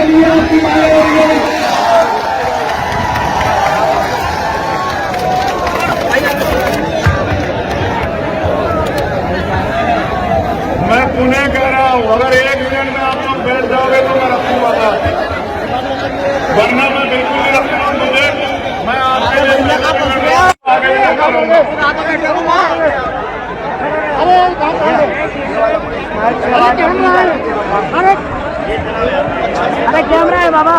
मैं पुनः कह रहा हूं, अगर 1 मिनट में आप लोग बैठ जाओगे तो मैं रखूंगा, वरना मैं बिल्कुल नहीं रखूंगा। मुझे मैं आपके लिए आगे अरे कैमरा है बाबा।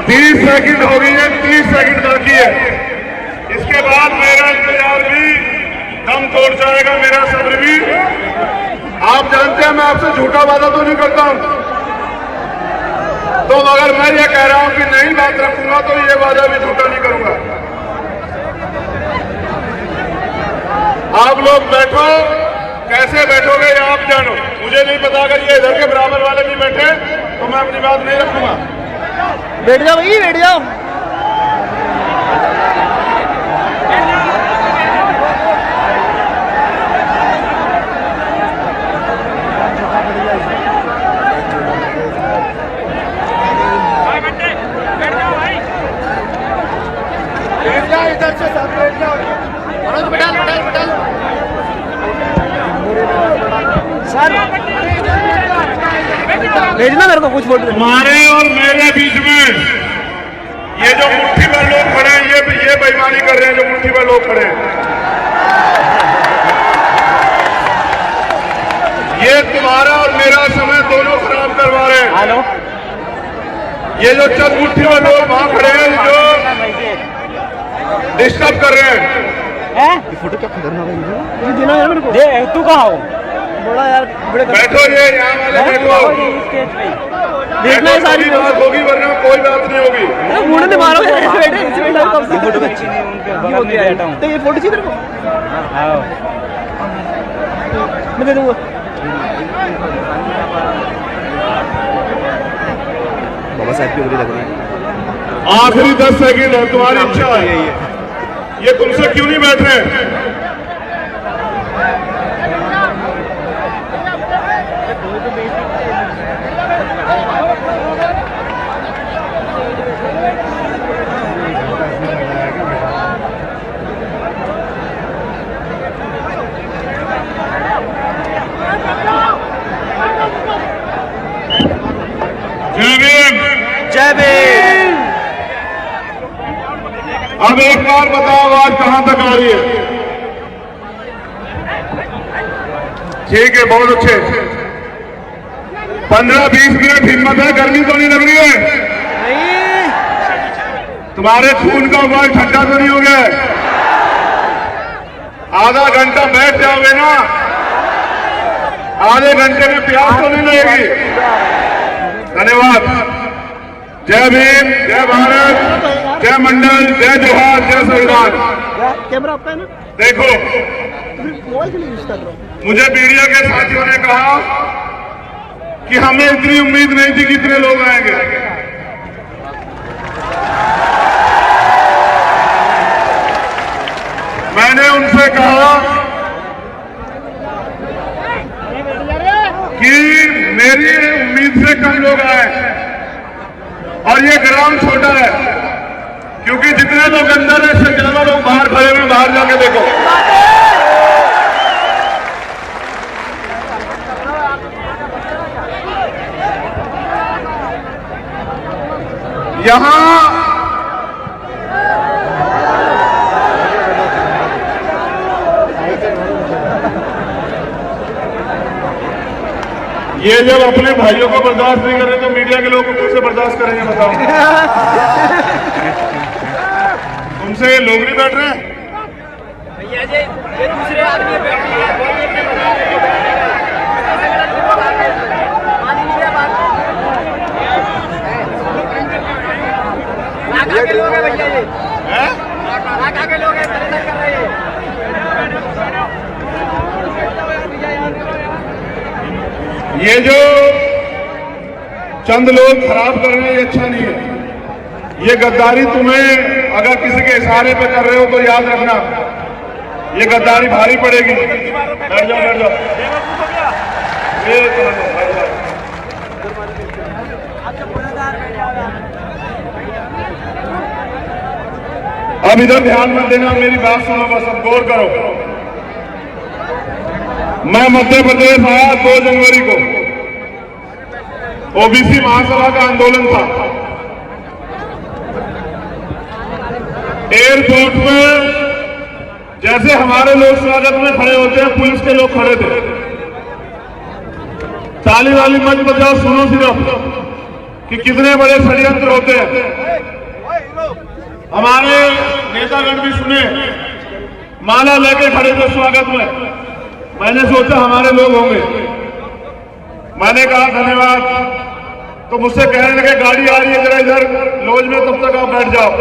30 सेकंड हो गई है, 30 सेकंड बाकी है। इसके बाद मेरा इंतजार भी दम तोड़ जाएगा, मेरा सब्र भी। आप जानते हैं मैं आपसे झूठा वादा तो नहीं करता हूं, तो अगर मैं ये कह रहा हूं कि नहीं बात रखूंगा तो ये वादा भी झूठा नहीं करूंगा। आप लोग बैठो, कैसे बैठोगे ये आप जानो, मुझे नहीं पता। अगर ये इधर के बराबर वाले भी बैठे तो मैं अपनी बात नहीं रखूंगा। बैठ जाओ भाई, बैठ जाओ। इधर से सब बैठ जाओ। सर भेजना मेरे को कुछ फोटो। हमारे और मेरे बीच में ये जो मुट्ठी भर लोग खड़े हैं, ये बेईमानी कर रहे हैं। जो मुट्ठी भर लोग खड़े हैं, ये तुम्हारा और मेरा समय दोनों खराब करवा रहे हैं। हेलो, ये जो चंद मुट्ठी भर लोग वहां खड़े हैं जो डिस्टर्ब कर रहे हैं। फोटो क्या खतरनाक है ये देना यार मेरे को। दे तू कहाँ हो? बड़ा यार बड़े बैठो, ये यहाँ वाले बैठो, देखना है सारी बात होगी वरना कोई बात नहीं होगी। मुंडे में मारो बैठे इसी में कब से फोटो अच्छी नहीं उनके बगल में बैठा हूं। तो ये फोटो चाहिए तेरे को? हां मैं दे दूंगा। बाबा साहब की उंगली लग रही है। आखिरी 10 सेकंड है, तुम्हारी इच्छा है। ये तुमसे क्यों नहीं बैठ रहे? जय भीम। अब एक बार बताओ आवाज कहां तक आ रही है? ठीक है, बहुत अच्छे। 15-20 मिनट हिम्मत है, गर्मी तो नहीं लग रही है? तुम्हारे खून का उबाल ठंडा तो नहीं हो गया? आधा घंटा बैठ जाओगे ना, आधे घंटे में प्यास तो नहीं लगेगी। धन्यवाद। जय भीम, जय भारत, जय मंडल, जय जोहार, जय संविधान। कैमरा आपका है ना? देखो, मोबाइल के लिए यूज कर रहा हूं। मुझे मीडिया के साथियों ने कहा कि हमें इतनी उम्मीद नहीं थी कि इतने लोग आएंगे। मैंने उनसे कहा कि मेरी उम्मीद से कम लोग आए, और ये ग्राउंड छोटा है, क्योंकि जितने लोग अंदर है इससे ज्यादा लोग बाहर खड़े हुए। बाहर जाके देखो, यहां ये जब अपने भाइयों को बर्दाश्त नहीं कर रहे तो मीडिया के लोग को कैसे बर्दाश्त करेंगे बताओ? तुमसे ये लोग नहीं बैठ रहे हैं? भैया जी, ये दूसरे आदमी बैठे हैं। के लोग हैं भैया, ये इलाका के लोग हैं, परेशान कर रहे हैं। ये जो चंद लोग खराब कर रहे हैं ये अच्छा नहीं है। ये गद्दारी तुम्हें अगर किसी के इशारे पे कर रहे हो तो याद रखना, ये गद्दारी भारी पड़ेगी। बैठ जाओ, बैठ जाओ। अब इधर ध्यान मत देना, मेरी बात सुनो, बस अब गौर करो। मैं मध्य प्रदेश आया 2 जनवरी को, ओबीसी महासभा का आंदोलन था। एयरपोर्ट में जैसे हमारे लोग स्वागत में खड़े होते हैं, पुलिस के लोग खड़े थे। ताली वाली मत बजाओ, सुनो सिर्फ कि कितने बड़े षड्यंत्र होते हैं। हमारे नेतागण भी सुने, माला लेके खड़े थे स्वागत में। मैंने सोचा हमारे लोग होंगे, मैंने कहा धन्यवाद, तो मुझसे कहने लगे गाड़ी आ रही है जरा इधर लॉज में, तब तक आप बैठ जाओ।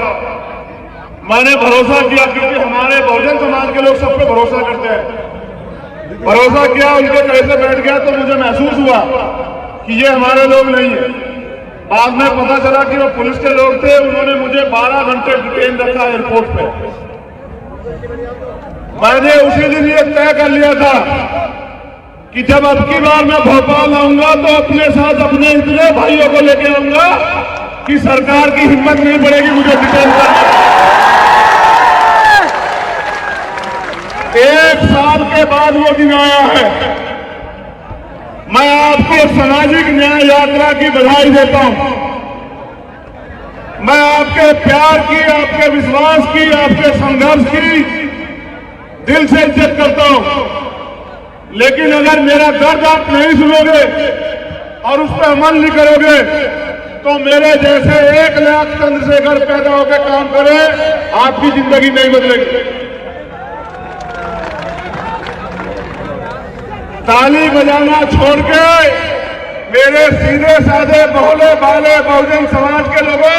मैंने भरोसा किया, क्योंकि हमारे बहुजन समाज के लोग सब पे भरोसा करते हैं। भरोसा किया, उनके कहे से बैठ गया, तो मुझे महसूस हुआ कि ये हमारे लोग नहीं है। बाद में पता चला कि वो पुलिस के लोग थे। उन्होंने मुझे 12 घंटे डिटेन रखा एयरपोर्ट पे। मैंने उसी दिन ये तय कर लिया था कि जब अब की बार मैं भोपाल आऊंगा तो अपने साथ अपने इतने भाइयों को लेके आऊंगा कि सरकार की हिम्मत नहीं पड़ेगी मुझे डिटेन करने। 1 साल के बाद वो दिन आया है। मैं आपको सामाजिक न्याय यात्रा की बधाई देता हूं। मैं आपके प्यार की, आपके विश्वास की, आपके संघर्ष की दिल से इज्जत करता हूं। लेकिन अगर मेरा दर्द आप नहीं सुनोगे और उस पर अमल नहीं करोगे तो मेरे जैसे 1 लाख चंद्रशेखर पैदा होकर काम करे, आपकी जिंदगी नहीं बदलेगी। ताली बजाना छोड़ के मेरे सीधे साधे भोले भाले बहुजन समाज के लोगों,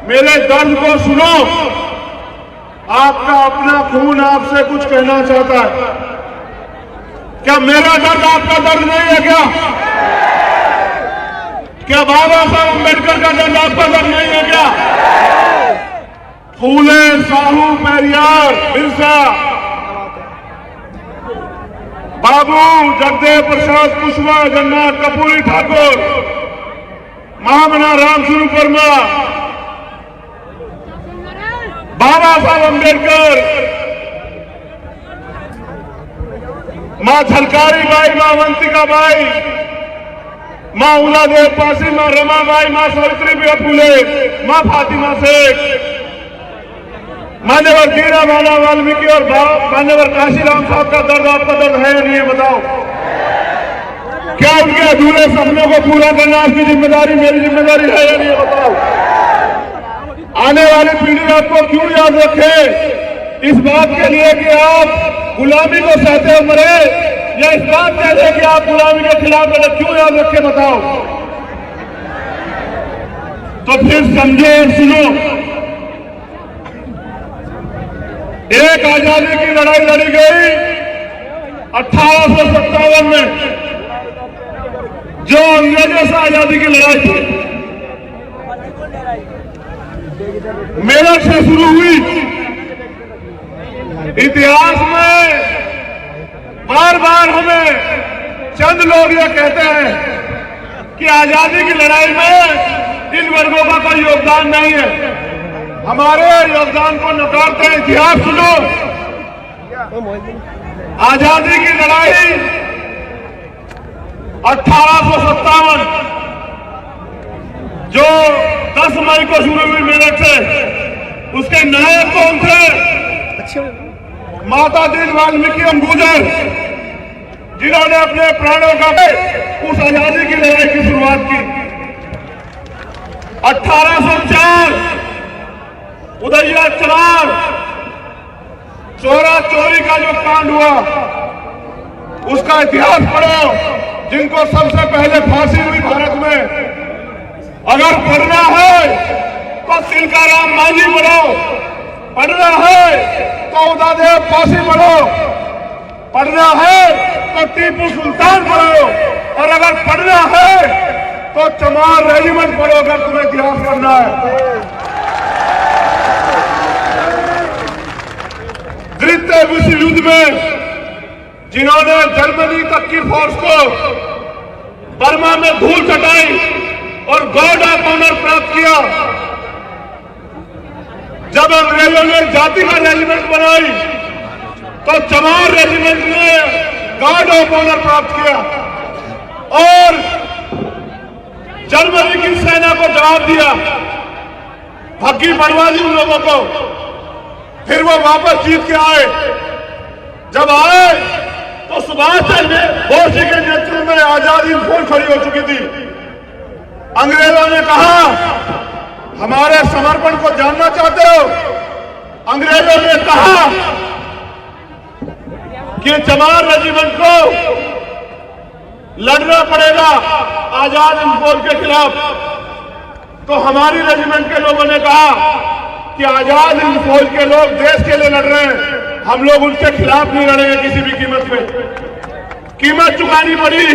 मेरे दर्द को सुनो। आपका अपना खून आपसे कुछ कहना चाहता है। क्या मेरा दर्द आपका दर्द नहीं है? क्या बाबा साहब अम्बेडकर का दर्द आपका दर्द नहीं है? क्या फूले, साहू, पेरियार, बिरसा, बाबू जगदेव प्रसाद कुशवाहा, जगन्नाथ कपूरी ठाकुर, महामना राम स्वरूप वर्मा, बाबा साहब अम्बेडकर, मां झलकारी बाई, मां अवंतिका बाई, मां उलादेव पासी, मां रमाबाई, मां सावित्रीबाई फुले, मां फातिमा शेख, मान्यवर दीरा बाला वाल्मीकि और मान्यवर काशीराम साहब का दर्द आपका दर्द है या नहीं है? बताओ। क्या उनके अधूरे सपनों को पूरा करना आपकी जिम्मेदारी, मेरी जिम्मेदारी है या नहीं है? बताओ। आने वाली पीढ़ी आपको क्यों याद रखे? इस बात के लिए कि आप गुलामी को सहते हुए मरे, या इस बात के लिए कि आप गुलामी के खिलाफ लड़े? क्यों याद रखे? बताओ। तो फिर समझो और सुनो। एक आजादी की लड़ाई लड़ी गई 1857 में, जो अंग्रेजों से आजादी की लड़ाई थी, मेरठ से शुरू हुई। इतिहास में बार बार हमें चंद लोग ये कहते हैं कि आजादी की लड़ाई में इन वर्गों का कोई योगदान नहीं है। हमारे योगदान को नकारते हैं। इतिहास सुनो। आजादी की लड़ाई 1857 जो 10 मई को शुरू हुई मेरठ से, उसके नायक कौन थे? माता दीन वाल्मीकि अंबुजर, जिन्होंने अपने प्राणों का उस आजादी की लड़ाई की शुरुआत की। 1804 उदयिया चरार चोरा चोरी का जो कांड हुआ, उसका इतिहास पढ़ो। जिनको सबसे पहले फांसी हुई भारत में, अगर पढ़ना है तो तिलकाराम मांझी पढ़ो, पढ़ना है तो उदयदेव पासी पढ़ो, पढ़ना है तो टीपू सुल्तान पढ़ो, और अगर पढ़ना है तो चमार रेजिमेंट पढ़ो, अगर तुम्हें इतिहास पढ़ना है। द्वितीय विश्व युद्ध में जिन्होंने जर्मनी तक की फोर्स को बर्मा में धूल चटाई और गॉर्ड ऑफ ऑनर प्राप्त किया, जब अंग्रेजों ने जाति का रेजिमेंट बनाई तो चमार रेजिमेंट ने गार्ड ऑफ ऑनर प्राप्त किया और जर्मनी की सेना को जवाब दिया, भग्गी बढ़वा दी उन लोगों को। फिर वो वापस जीत के आए। जब आए तो सुभाष चंद्र बोस जी के नेतृत्व में आजादी फौज खड़ी हो चुकी थी। अंग्रेजों ने कहा, हमारे समर्पण को जानना चाहते हो? अंग्रेजों ने कहा कि चमार रेजिमेंट को लड़ना पड़ेगा आजाद हिंद फौज के खिलाफ। तो हमारी रेजिमेंट के लोगों ने कहा कि आजाद हिंद फौज के लोग देश के लिए लड़ रहे हैं, हम लोग उनके खिलाफ नहीं लड़ेंगे किसी भी कीमत पे। कीमत चुकानी पड़ी।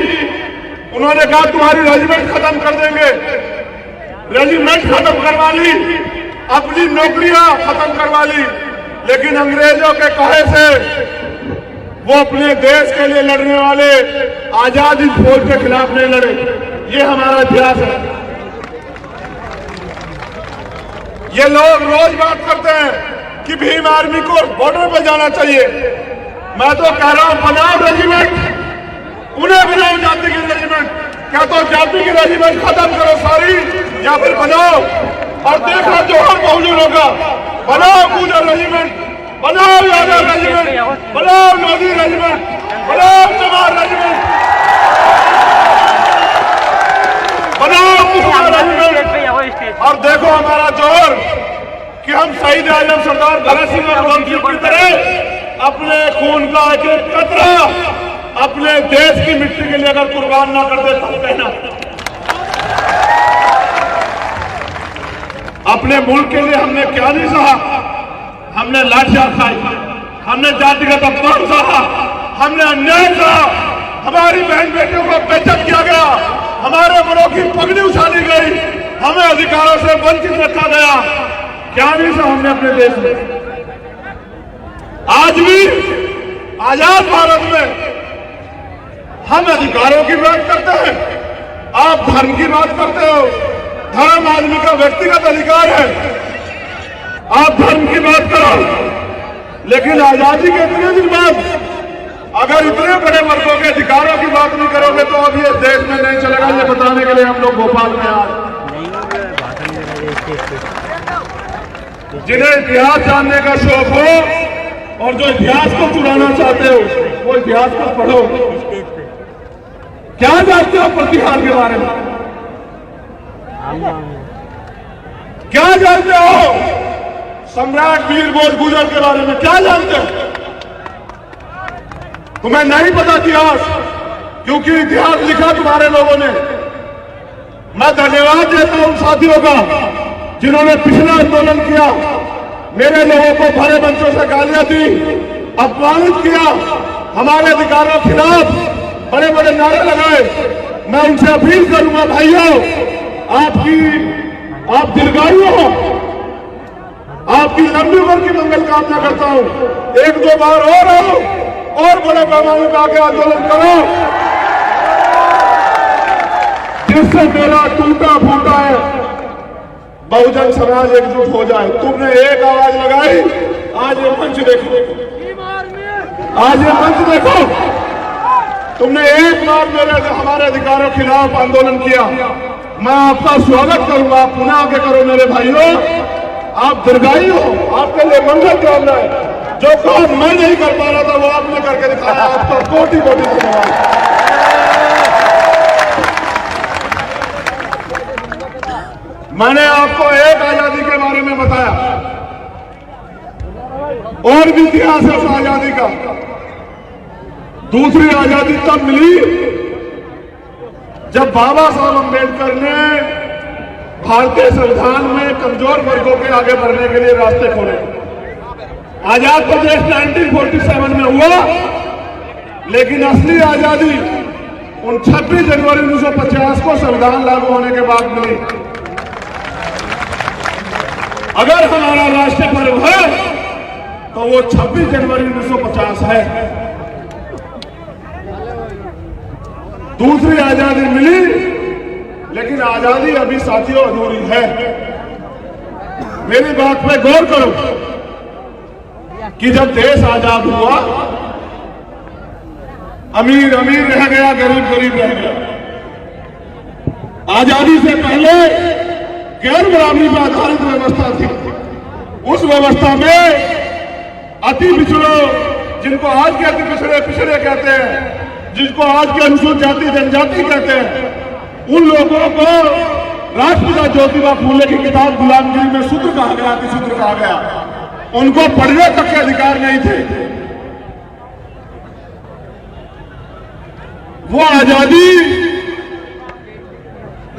उन्होंने कहा तुम्हारी रेजिमेंट खत्म कर देंगे। रेजिमेंट खत्म करवा ली, अपनी नौकरियां खत्म करवा ली, लेकिन अंग्रेजों के कहे से वो अपने देश के लिए लड़ने वाले आजाद हिंद फौज के खिलाफ नहीं लड़े। ये हमारा इतिहास है। ये लोग रोज बात करते हैं कि भीम आर्मी को बॉर्डर पर जाना चाहिए। मैं तो कह रहा हूं बनाओ रेजिमेंट, उन्हें बनाओ जाति की रेजिमेंट। क्या तो जाति की रेजिमेंट खत्म करो सारी, या फिर बनाओ और देखा जोहर बहुजन होगा। बनाओ गुजर रेजिमेंट, बनाओ यादव रेजिमेंट, बनाओ लोधी रेजिमेंट, बनाओ चमार रेजिमेंट, बनाओ कुशवाहा रेजिमेंट। और देखो हमारा जोर कि हम शहीद आजम सरदार भगत सिंह और उधम सिंह की तरह अपने खून का एक एक कतरा अपने देश की मिट्टी के लिए अगर कुर्बान ना कर दे तो कहना। अपने मुल्क के लिए हमने क्या नहीं सहा? हमने लाठियां खाई, हमने जातिगत अपमान सहा, हमने अन्याय सहा, हमारी बहन बेटियों को बेइज्जत किया गया, हमारे बड़ों की पगड़ी उछाली गई, हमें अधिकारों से वंचित रखा गया। क्या नहीं सहा हमने अपने देश में? आज भी आजाद भारत में हम अधिकारों की बात करते हैं, आप धर्म की बात करते हो। धर्म आदमी का व्यक्तिगत अधिकार है, आप धर्म की बात करो, लेकिन आजादी के इतने दिन बाद अगर इतने बड़े वर्गों के अधिकारों की बात नहीं करोगे तो अब ये देश में नहीं चलेगा। ये बताने के लिए हम लोग भोपाल में आए। जिन्हें इतिहास जानने का शौक हो और जो इतिहास को चुराना चाहते हो वो इतिहास को पढ़ो। क्या जानते हो प्रतिहार के बारे में? क्या जानते हो सम्राट वीर भोज गुजर के बारे में? क्या जानते हो? तुम्हें नहीं पता इतिहास, क्योंकि इतिहास लिखा तुम्हारे लोगों ने। मैं धन्यवाद देता हूं उन साथियों का जिन्होंने पिछला आंदोलन किया, मेरे लोगों को भरे मंचों से गालियां दी, अपमानित किया, हमारे अधिकारों के खिलाफ बड़े बड़े नारे लगाए। मैं उनसे अपील करूंगा, भाइयों आप दीर्घायु हो, आपकी लंबी उम्र की मंगल कामना करता हूं। एक दो बार और आओ और बड़े पैमाने पर आगे आंदोलन करो, जिससे मेरा टूटा फूटा है बहुजन समाज एकजुट हो जाए। तुमने एक आवाज लगाई, आज ये मंच देखो, आज ये मंच देखो। तुमने एक बार हमारे अधिकारों के खिलाफ आंदोलन किया, मैं आपका स्वागत करूंगा। पुनः आगे करो मेरे भाइयों, आप दीर्घायु हो, आपके लिए मंगल कामना है। जो काम मैं नहीं कर पा रहा था वो आपने करके दिखाया, आपका कोटि कोटि धन्यवाद। मैंने आपको एक आजादी के बारे में बताया, और भी इतिहास है उस आजादी का। दूसरी आजादी तब मिली जब बाबा साहब अम्बेडकर ने भारतीय संविधान में कमजोर वर्गों के आगे बढ़ने के लिए रास्ते खोले। आजाद प्रदेश 1947 में हुआ, लेकिन असली आजादी उन 26 जनवरी 1950 को संविधान लागू होने के बाद मिली। अगर हमारा राष्ट्रीय पर्व है तो वो 26 जनवरी 1950 है। दूसरी आजादी मिली, लेकिन आजादी अभी साथियों अधूरी है। मेरी बात पे गौर करो कि जब देश आजाद हुआ, अमीर अमीर रह गया, गरीब गरीब रह गया। आजादी से पहले गैर बराबरी पर आधारित व्यवस्था थी। उस व्यवस्था में अति पिछड़ों, जिनको आज के अति पिछड़े पिछड़े कहते हैं, जिनको आज के अनुसूचित जाति जनजाति कहते हैं, उन लोगों को राष्ट्रपिता ज्योतिबा फूले की किताब गुलामगिरी में शूद्र कहा गया, अतिशूद्र कहा गया। उनको पढ़ने तक के अधिकार नहीं थे। वो आजादी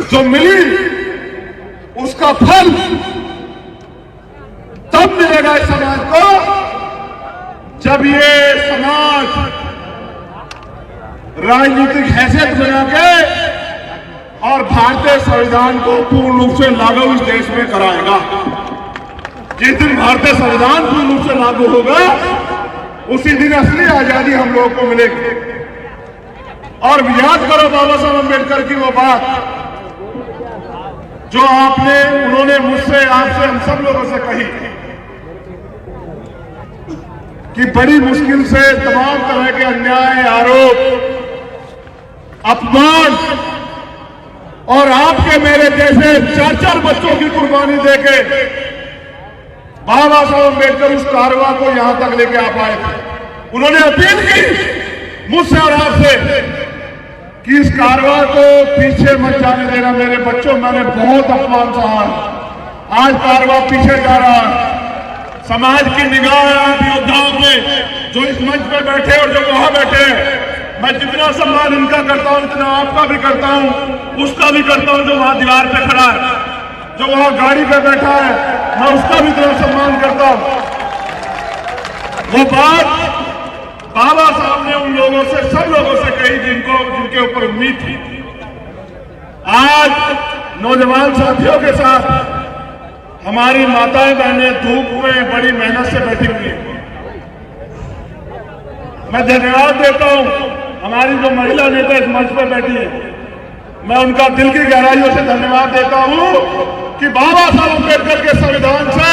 जो मिली, उसका फल तब मिलेगा इस समाज को जब ये समाज राजनीतिक हैसियत बना के और भारतीय संविधान को पूर्ण रूप से लागू इस देश में कराएगा। जिस दिन भारतीय संविधान पूर्ण रूप से लागू होगा, उसी दिन असली आजादी हम लोगों को मिलेगी। और याद करो बाबा साहब अम्बेडकर की वो बात जो उन्होंने मुझसे, आपसे, हम सब लोगों से कही कि बड़ी मुश्किल से तमाम तरह के अन्याय, आरोप, अपमान और आपके मेरे जैसे 4-4 बच्चों की कुर्बानी देके बाबा साहब अम्बेडकर उस कारवा को यहां तक लेके आ पाए थे। उन्होंने अपील की मुझसे और आपसे कि इस कारवा को पीछे मत जाने देना मेरे बच्चों। मैंने बहुत अपमान सहा, आज कारवा पीछे जा रहा है। समाज की निगाह आप योद्धाओं पे जो इस मंच पे बैठे और जो वहां बैठे, मैं जितना सम्मान इनका करता हूं उतना आपका भी करता हूं, उसका भी करता हूं जो वहां दीवार पे खड़ा है, जो वहां गाड़ी पे बैठा है, मैं उसका भी इतना सम्मान करता हूं। वो बात बाबा साहब ने उन लोगों से, सब लोगों से कही जिनके ऊपर उम्मीद थी। आज नौजवान साथियों के साथ हमारी माताएं बहनें धूप में बड़ी मेहनत से बैठी हुई हैं। मैं धन्यवाद देता हूं हमारी जो महिला नेता इस मंच पर बैठी है, मैं उनका दिल की गहराइयों से धन्यवाद देता हूं कि बाबा साहब अम्बेडकर के संविधान से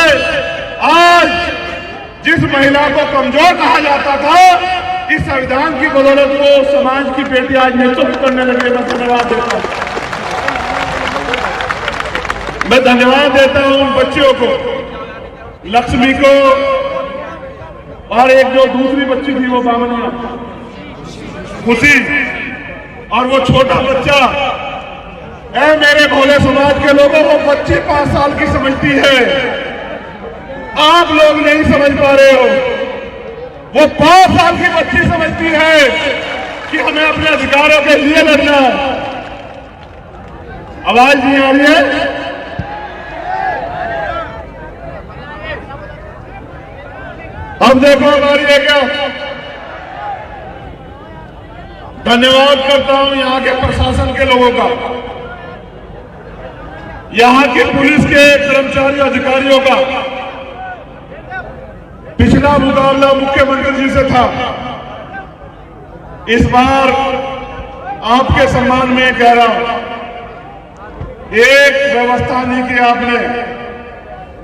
आज जिस महिला को कमजोर कहा जाता था, इस संविधान की बदौलत वो समाज की बेटी आज नेतृत्व करने लगे। मैं धन्यवाद देता हूं। मैं धन्यवाद देता हूं उन बच्चियों को, लक्ष्मी को, और एक जो दूसरी बच्ची थी वो बामनिया, खुशी, और वो छोटा बच्चा। ऐ मेरे भोले समाज के लोगों, वो बच्ची 5 साल की समझती है, आप लोग नहीं समझ पा रहे हो। वो 5 साल की बच्ची समझती है कि हमें अपने अधिकारों के लिए लड़ना है। आवाज नहीं आ रही है? अब देखो हमारी है क्या। धन्यवाद करता हूं यहाँ के प्रशासन के लोगों का, यहाँ के पुलिस के कर्मचारी अधिकारियों का। पिछला मुकाबला मुख्यमंत्री जी से था, इस बार आपके सम्मान में कह रहा हूं, एक व्यवस्था नहीं की आपने।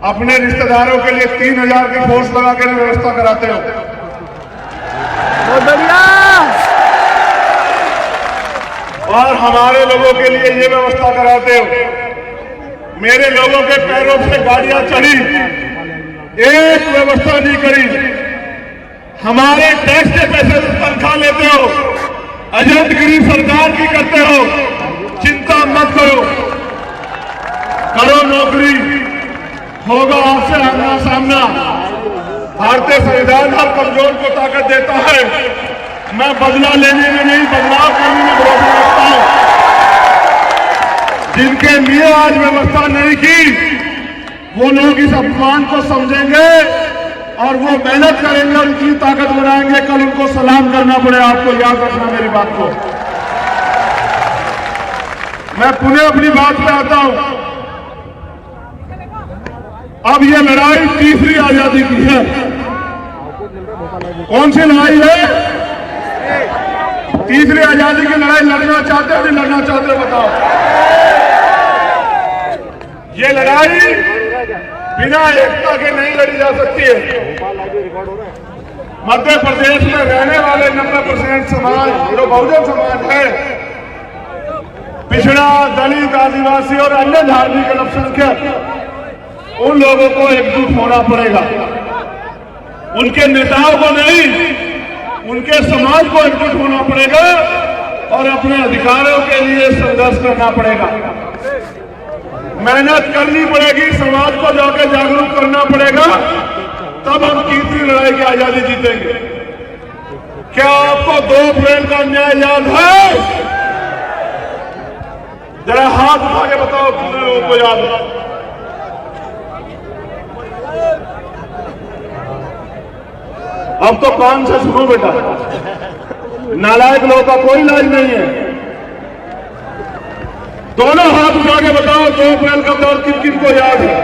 अपने रिश्तेदारों के लिए 3000 की फोर्स लगा कर व्यवस्था कराते हो। बहुत बढ़िया। और हमारे लोगों के लिए ये व्यवस्था कराते हो। मेरे लोगों के पैरों से गाड़ियां चढ़ी, एक व्यवस्था नहीं करी। हमारे टैक्स के पैसे से तनख्वाह लेते हो, एजेंटगिरी सरकार की करते हो। चिंता मत करो, करो नौकरी, होगा आपसे आमना सामना। भारतीय संविधान हर कमजोर को ताकत देता है। मैं बदला लेने में नहीं, बदलाव करने में भरोसा रखता हूं। जिनके लिए आज व्यवस्था नहीं की, वो लोग इस अपमान को समझेंगे और वो मेहनत करेंगे और इतनी ताकत बनाएंगे, कल उनको सलाम करना पड़े। आपको याद रखना मेरी बात को। मैं पुनः अपनी बात पे आता हूं। अब ये लड़ाई तीसरी आजादी की है। कौन सी लड़ाई है? तीसरी आजादी की लड़ाई लड़ना चाहते हो, नहीं लड़ना चाहते हो बताओ। ये लड़ाई बिना एकता के नहीं लड़ी जा सकती है। मध्य प्रदेश में रहने वाले 90% समाज जो बहुजन समाज है, पिछड़ा, दलित, आदिवासी और अन्य धार्मिक अल्पसंख्यक, उन लोगों को एकजुट होना पड़ेगा। उनके नेताओं को नहीं, उनके समाज को एकजुट होना पड़ेगा और अपने अधिकारों के लिए संघर्ष करना पड़ेगा। मेहनत करनी पड़ेगी, समाज को जाकर जागरूक करना पड़ेगा, तब हम तीसरी लड़ाई की आजादी जीतेंगे। क्या आपको 2 अप्रैल का न्याय याद है? जरा हाथ उठा के बताओ कितने लोगों को याद है। अब तो कान से सुनो बेटा, नालायक लोगों का कोई इलाज नहीं है। दोनों हाथ उठा के बताओ 2 अप्रैल का दौर किन किन को याद है?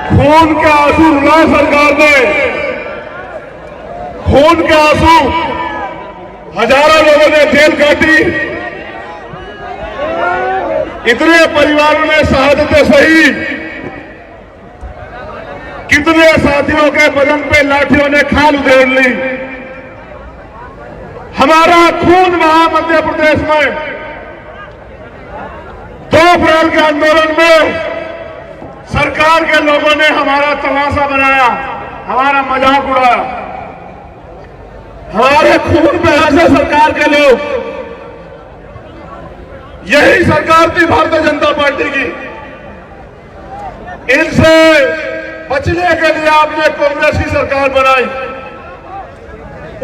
खून के आंसू रुलाए सरकार ने, खून के आंसू, हजारों लोगों ने जेल काटी, इतने परिवारों ने शहादतें सही, कितने साथियों के बदन पे लाठियों ने खाल उधेड़ ली। हमारा खून बहा मध्य प्रदेश में 2 अप्रैल के आंदोलन में। सरकार के लोगों ने हमारा तमाशा बनाया, हमारा मजाक उड़ाया, हमारे खून पे हंसे सरकार के लोग। यही सरकार थी भारतीय जनता पार्टी की। इनसे बचने के लिए आपने कांग्रेस की सरकार बनाई।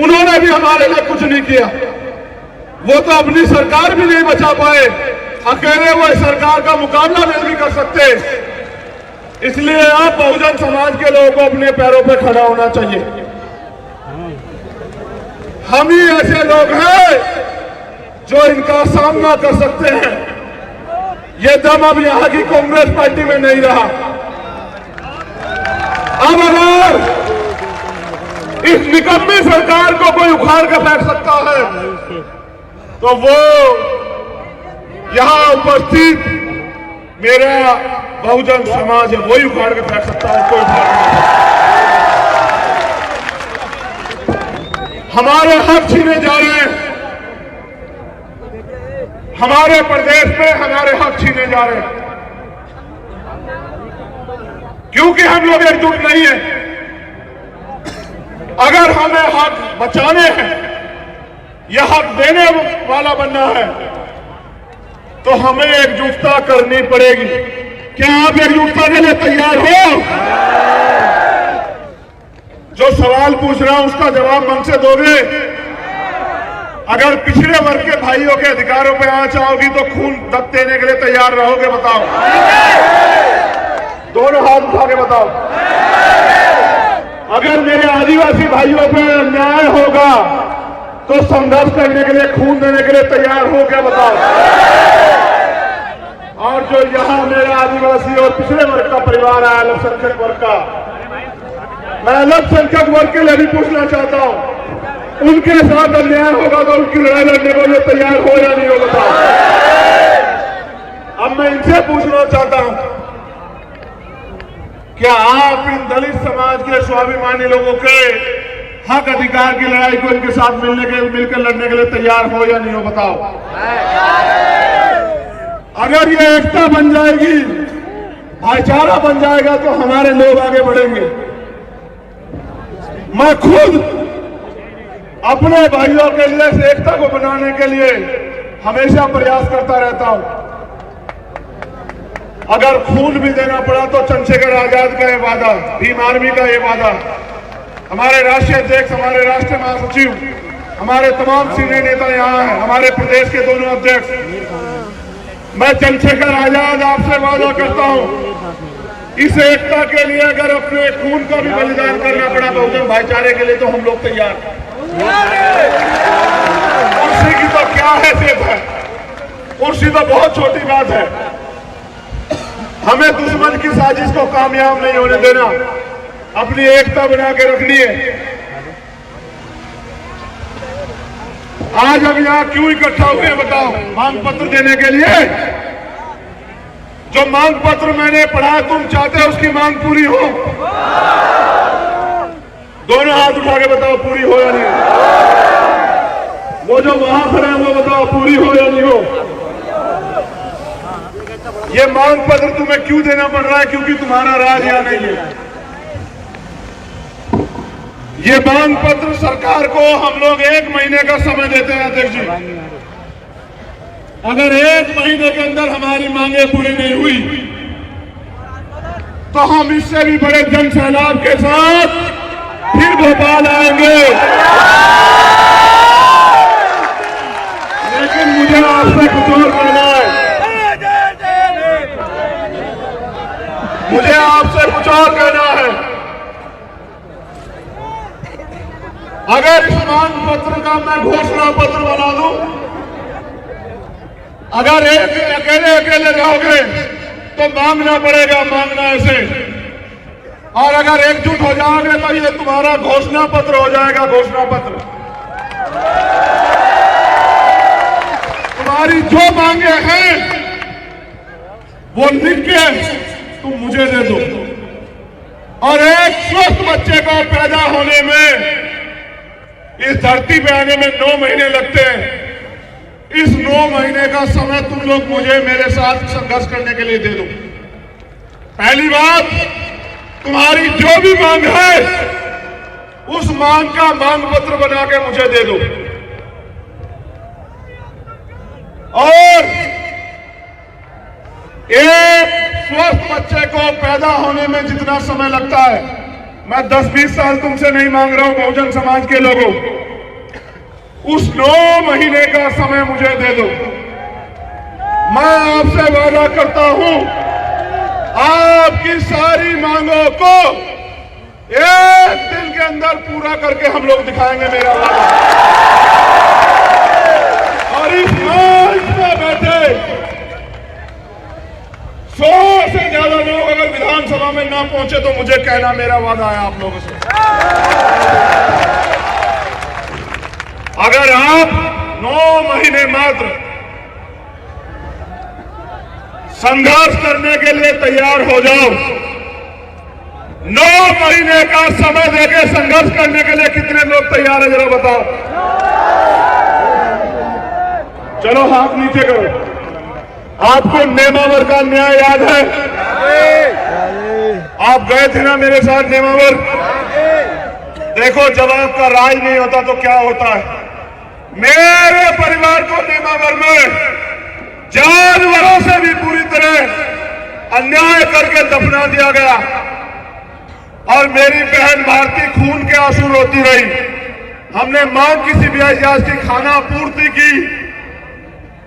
उन्होंने भी हमारे लिए कुछ नहीं किया, वो तो अपनी सरकार भी नहीं बचा पाए, अकेले वो सरकार का मुकाबला नहीं कर सकते। इसलिए आप बहुजन समाज के लोगों को अपने पैरों पर खड़ा होना चाहिए। हम ही ऐसे लोग हैं जो इनका सामना कर सकते हैं। ये दम अब यहां की कांग्रेस पार्टी में नहीं रहा। अब अगर इस निकम्मी सरकार को कोई उखाड़ कर फेंक सकता है तो वो यहां उपस्थित मेरा बहुजन समाज है, वही उखाड़ के फेंक सकता है, कोई उखाड़ नहीं सकता। हमारे हक छीने जा रहे हैं, हमारे प्रदेश में हमारे हक छीने जा रहे हैं, क्योंकि हम लोग एकजुट नहीं है। अगर हमें हक बचाने हैं या हक देने वाला बनना है तो हमें एकजुटता करनी पड़ेगी। क्या आप एकजुटता के लिए तैयार हो? जो सवाल पूछ रहा हूं उसका जवाब मन से दोगे? अगर पिछड़े वर्ग के भाइयों के अधिकारों पर आंच आओगी तो खून दब देने के लिए तैयार रहोगे? बताओ, दोनों हाथ उठा के बताओ। अगर मेरे आदिवासी भाइयों पर अन्याय होगा तो संघर्ष करने के लिए, खून देने के लिए तैयार हो क्या? बताओ। और जो यहां मेरा आदिवासी और पिछड़े वर्ग का परिवार है, अल्पसंख्यक वर्ग का, मैं अल्पसंख्यक वर्ग के लिए भी पूछना चाहता हूं, उनके साथ अन्याय होगा तो उनकी लड़ाई लड़ने को लिए तैयार हो या नहीं हो? बताओ। अब मैं इनसे पूछना चाहता हूं, क्या आप इन दलित समाज के स्वाभिमानी लोगों के हक अधिकार की लड़ाई को इनके साथ मिलकर लड़ने के लिए तैयार हो या नहीं हो? बताओ। अगर ये एकता बन जाएगी, भाईचारा बन जाएगा तो हमारे लोग आगे बढ़ेंगे। मैं खुद अपने भाइयों के लिए इस एकता को बनाने के लिए हमेशा प्रयास करता रहता हूं। अगर खून भी देना पड़ा तो चंद्रशेखर आजाद का ये वादा, भीम आर्मी का ये वादा, हमारे राष्ट्रीय अध्यक्ष, हमारे राष्ट्रीय महासचिव, हमारे तमाम सीनियर नेता यहाँ हैं, हमारे प्रदेश के दोनों अध्यक्ष, मैं चंद्रशेखर आजाद आपसे वादा करता हूँ, इस एकता के लिए अगर अपने खून का भी बलिदान करना पड़ा बहुजन भाईचारे के लिए तो हम लोग तैयार हैं। कुर्सी की तो क्या हैसियत है, कुर्सी तो बहुत छोटी बात है। हमें दुश्मन की साजिश को कामयाब नहीं होने देना, अपनी एकता बना के रखनी है। आज हम यहाँ क्यों इकट्ठा हुए हैं बताओ? मांग पत्र देने के लिए। जो मांग पत्र मैंने पढ़ा, तुम चाहते हो उसकी मांग पूरी हो? दोनों हाथ उठा के बताओ पूरी हो या नहीं? वो जो वहां खड़े हैं वो बताओ पूरी हो या नहीं हो? ये मांग पत्र तुम्हें क्यों देना पड़ रहा है? क्योंकि तुम्हारा राज यहाँ नहीं है। ये मांग पत्र सरकार को हम लोग 1 महीने का समय देते हैं अध्यक्ष जी। अगर 1 महीने के अंदर हमारी मांगे पूरी नहीं हुई तो हम इससे भी बड़े जन सैलाब के साथ फिर भोपाल आएंगे। लेकिन मुझे आपसे कुछ और कहना है। मुझे आपसे कुछ और कहना है। अगर इस मांग पत्र का मैं घोषणा पत्र बना दूं, अगर अकेले जाओगे तो मांगना पड़ेगा, मांगना ऐसे। और अगर एकजुट हो जाओगे तो ये तुम्हारा घोषणा पत्र हो जाएगा, घोषणा पत्र। तुम्हारी जो मांगे हैं वो लिख के तुम मुझे दे दो। और एक स्वस्थ बच्चे को पैदा होने में, इस धरती पे आने में 9 महीने लगते हैं। इस 9 महीने का समय तुम लोग मुझे मेरे साथ संघर्ष करने के लिए दे दो। पहली बात, तुम्हारी जो भी मांग है उस मांग का मांग पत्र बना के मुझे दे दो। और एक स्वस्थ बच्चे को पैदा होने में जितना समय लगता है, मैं 10-20 साल तुमसे नहीं मांग रहा हूं बहुजन समाज के लोगों, उस 9 महीने का समय मुझे दे दो। मैं आपसे वादा करता हूं, आपकी सारी मांगों को 1 दिन के अंदर पूरा करके हम लोग दिखाएंगे, मेरा वादा। और इस मंच में बैठे 100 से ज्यादा लोग अगर विधानसभा में ना पहुंचे तो मुझे कहना, मेरा वादा है आप लोगों से। अगर आप 9 महीने मात्र संघर्ष करने के लिए तैयार हो जाओ, 9 महीने का समय देके संघर्ष करने के लिए कितने लोग तैयार है जरा बताओ? चलो हाथ नीचे करो। आपको नेमावर का न्याय याद है? आप गए थे ना मेरे साथ नेमावर? देखो, जब आपका राज नहीं होता तो क्या होता है। मेरे परिवार को नेमावर में जानवरों से भी पूरी तरह अन्याय करके दफना दिया गया। और मेरी बहन भारती खून के आंसू रोती रही। हमने मांग की सीबीआई जांच की, खाना पूर्ति की,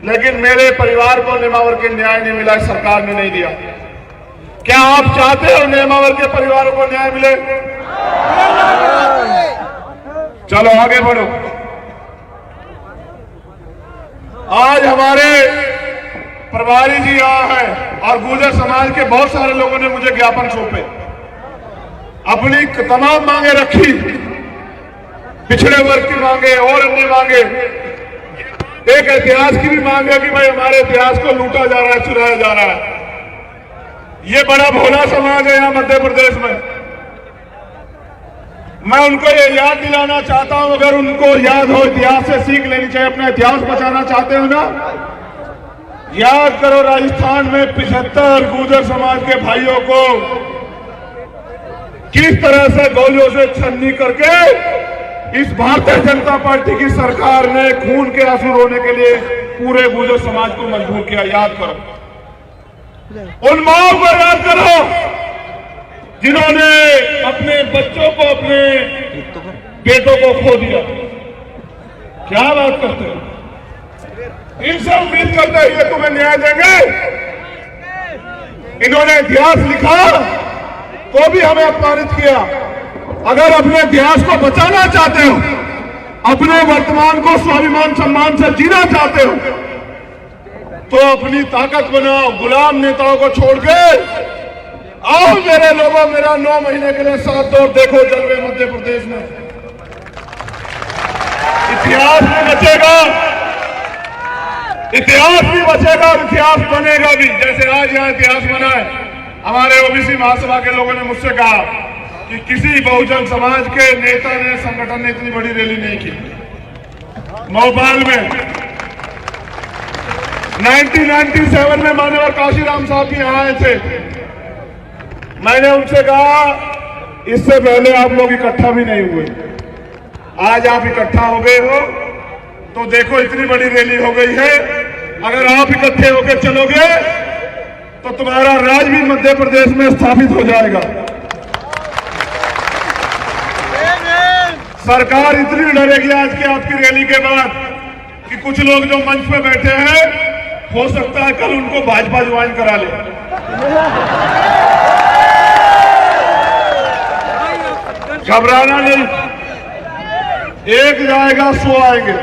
लेकिन मेरे परिवार को नेमावर के न्याय नहीं मिला, सरकार ने नहीं दिया। क्या आप चाहते हो नेमावर के परिवारों को न्याय मिले? चलो आगे बढ़ो। आज हमारे प्रभारी जी यहाँ हैं और गुर्जर समाज के बहुत सारे लोगों ने मुझे ज्ञापन सौंपे, अपनी तमाम मांगे रखी, पिछड़े वर्ग की मांगे और अन्य मांगे। एक इतिहास की भी मांग है कि भाई हमारे इतिहास को लूटा जा रहा है, चुराया जा रहा है। ये बड़ा भोला समाज है यहाँ मध्य प्रदेश में। मैं उनको ये याद दिलाना चाहता हूं, अगर उनको याद हो, इतिहास से सीख लेनी चाहिए। अपना इतिहास बचाना चाहते हो ना, याद करो राजस्थान में 75 गुर्जर समाज के भाइयों को किस तरह से गोलियों से छन्नी करके इस भारतीय जनता पार्टी की सरकार ने खून के आंसू रोने के लिए पूरे गुर्जर समाज को मजबूर किया। याद करो, उन माओं को याद करो जिन्होंने अपने बच्चों को, अपने बेटों को खो दिया। क्या बात करते हो? इनसे उम्मीद करते हैं ये तुम्हें न्याय देंगे? इन्होंने इतिहास लिखा तो भी हमें अपमानित किया। अगर अपने इतिहास को बचाना चाहते हो, अपने वर्तमान को स्वाभिमान सम्मान से जीना चाहते हो, तो अपनी ताकत बनाओ। गुलाम नेताओं को छोड़ के आओ मेरे लोगों, मेरा 9 महीने के लिए साथ दो। देखो जलवे मध्य प्रदेश में। इतिहास भी बचेगा, इतिहास भी बचेगा और इतिहास बनेगा भी। जैसे आज यहाँ इतिहास बना है, हमारे ओबीसी महासभा के लोगों ने मुझसे कहा कि किसी बहुजन समाज के नेता ने, संगठन ने इतनी बड़ी रैली नहीं की। भोपाल में 1997 में माननीय काशीराम साहब भी यहाँ आए थे। मैंने उनसे कहा इससे पहले आप लोग इकट्ठा भी नहीं हुए, आज आप इकट्ठा हो गए हो तो देखो इतनी बड़ी रैली हो गई है। अगर आप इकट्ठे होकर चलोगे तो तुम्हारा राज भी मध्य प्रदेश में स्थापित हो जाएगा। सरकार इतनी डरेगी आज की आपकी रैली के बाद कि कुछ लोग जो मंच पे बैठे हैं, हो सकता है कल उनको भाजपा ज्वाइन करा ले। घबराना नहीं, एक जाएगा 100 आएंगे।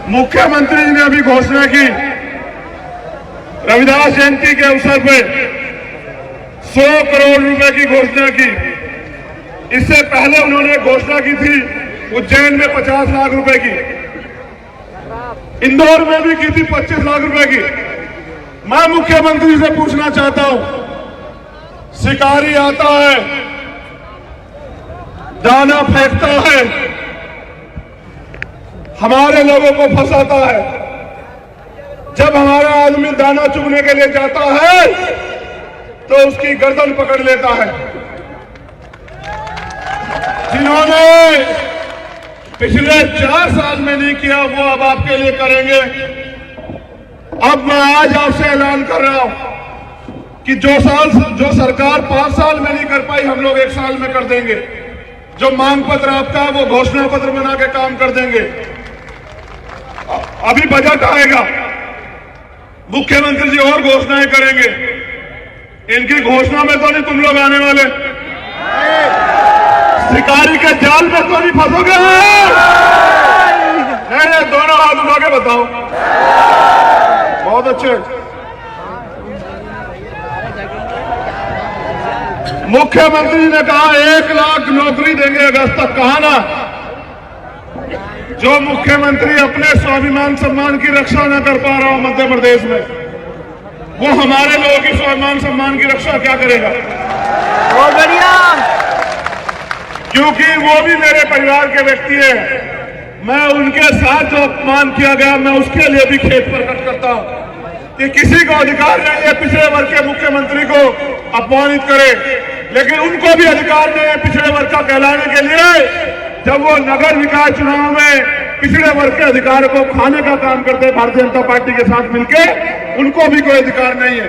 मुख्यमंत्री जी ने अभी घोषणा की, रविदास जयंती के अवसर पर 100 करोड़ रुपए की घोषणा की। इससे पहले उन्होंने घोषणा की थी उज्जैन में 50 लाख रुपए की, इंदौर में भी की थी 25 लाख रुपए की। मैं मुख्यमंत्री से पूछना चाहता हूं, शिकारी आता है, दाना फेंकता है, हमारे लोगों को फंसाता है। जब हमारा आदमी दाना चुगने के लिए जाता है तो उसकी गर्दन पकड़ लेता है। जिन्होंने पिछले 4 साल में नहीं किया वो अब आपके लिए करेंगे। अब मैं आज आपसे ऐलान कर रहा हूं कि जो सरकार 5 साल में नहीं कर पाई, हम लोग 1 साल में कर देंगे। जो मांग पत्र आपका वो घोषणा पत्र बना के काम कर देंगे। अभी बजट आएगा, मुख्यमंत्री जी और घोषणाएं करेंगे। इनकी घोषणा में तो नहीं तुम लोग आने वाले, शिकारी के जाल में तो नहीं फंसोगे। नहीं, दोनों हाथ उठा के बताओ। बहुत अच्छे। मुख्यमंत्री ने कहा 1 लाख नौकरी देंगे अगस्त तक। कहा ना, जो मुख्यमंत्री अपने स्वाभिमान सम्मान की रक्षा न कर पा रहा हो मध्य प्रदेश में, वो हमारे लोगों की स्वाभिमान सम्मान की रक्षा क्या करेगा? बहुत बढ़िया। क्योंकि वो भी मेरे परिवार के व्यक्ति हैं। मैं उनके साथ जो अपमान किया गया, मैं उसके लिए भी खेद प्रकट करता हूं कि किसी को अधिकार नहीं है पिछड़े वर्ग के मुख्यमंत्री को अपमानित करे, लेकिन उनको भी अधिकार नहीं है पिछड़े वर्ग का कहलाने के लिए। जब वो नगर निकाय चुनाव में पिछड़े वर्ग के अधिकारों को खाने का काम करते हैं भारतीय जनता पार्टी के साथ मिलकर, उनको भी कोई अधिकार नहीं है।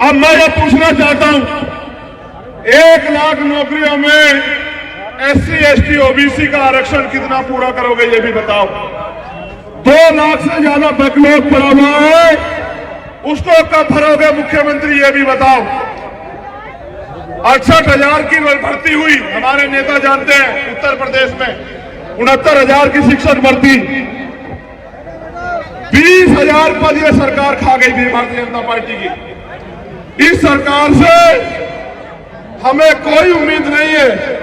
अब मैं ये पूछना चाहता हूं, 1 लाख नौकरियों में SC, ST, OBC का आरक्षण कितना पूरा करोगे ये भी बताओ। 2 लाख से ज्यादा बैकलॉग पड़ा हुआ है, उसको कब भरोगे मुख्यमंत्री ये भी बताओ। 68,000 की भर्ती हुई, हमारे नेता जानते हैं उत्तर प्रदेश में 69,000 की शिक्षक भर्ती, 20,000 पद ये सरकार खा गई थी भारतीय जनता पार्टी की। इस सरकार से हमें कोई उम्मीद नहीं है